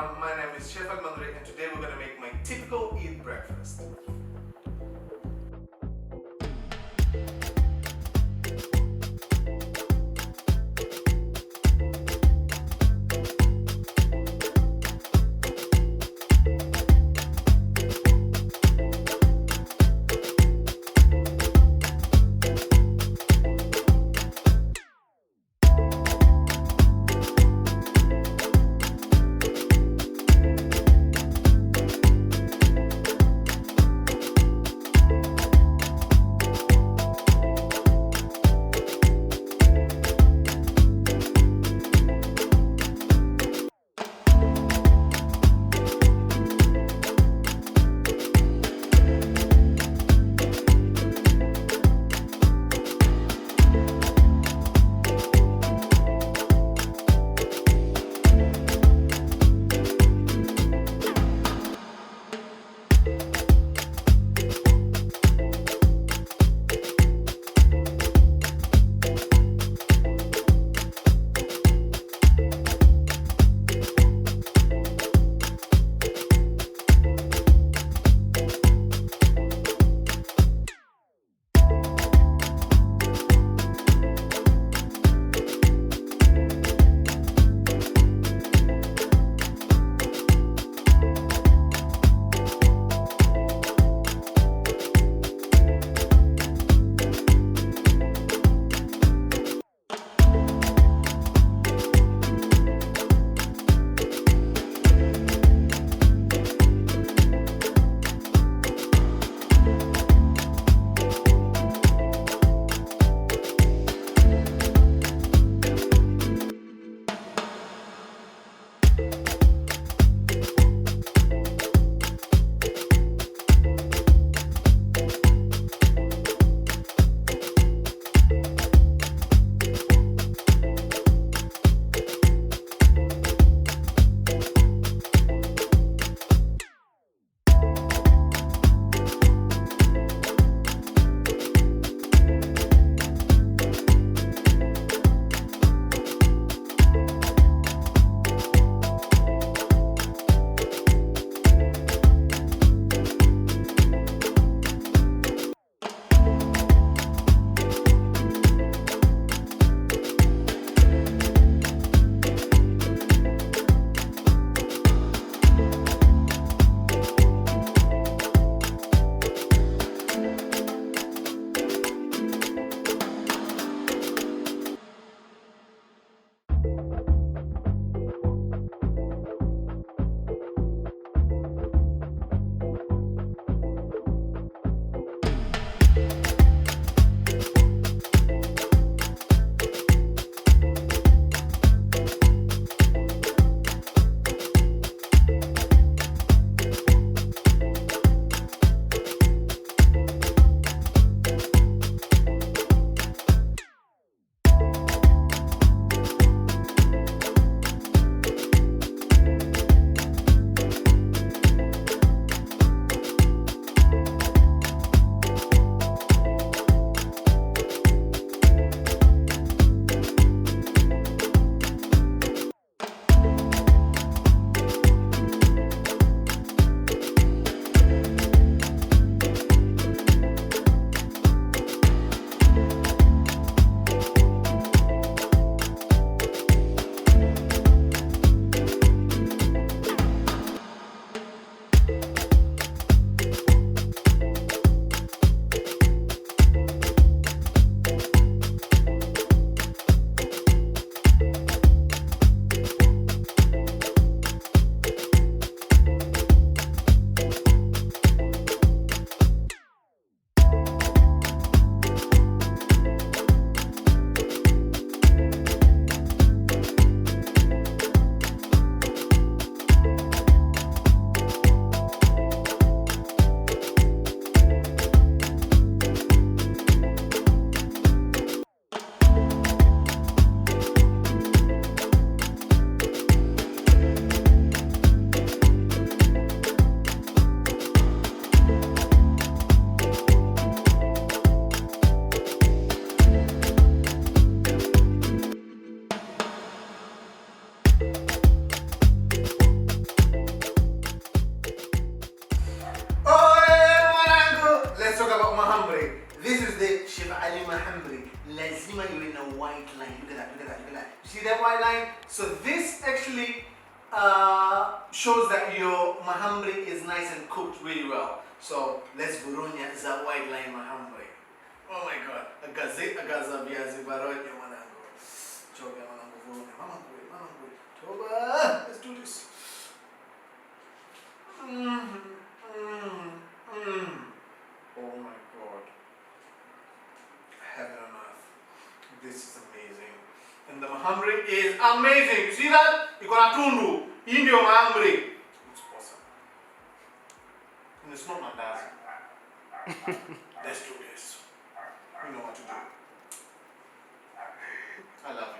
everyone, my name is Chef Mandre and today we're going to make my typical Eid breakfast. lazima iwe na white line. Look at that, look at that, look at that. You see that white line? So this actually shows that your mahamri is nice and cooked really well. So let's burunya za white line mahamri. Oh my God. Agaza viazi baronya mwanangu. Choga mwanangu vurunya. Mama ngwe. Toba. Let's do this. Oh my God. Heaven on earth. This is amazing. And the mahamri is amazing. You see that? Iko na tundu. Hii ndio mahamri. It's awesome. And it's not mandazi. Let's do this. You know what to do. I love you.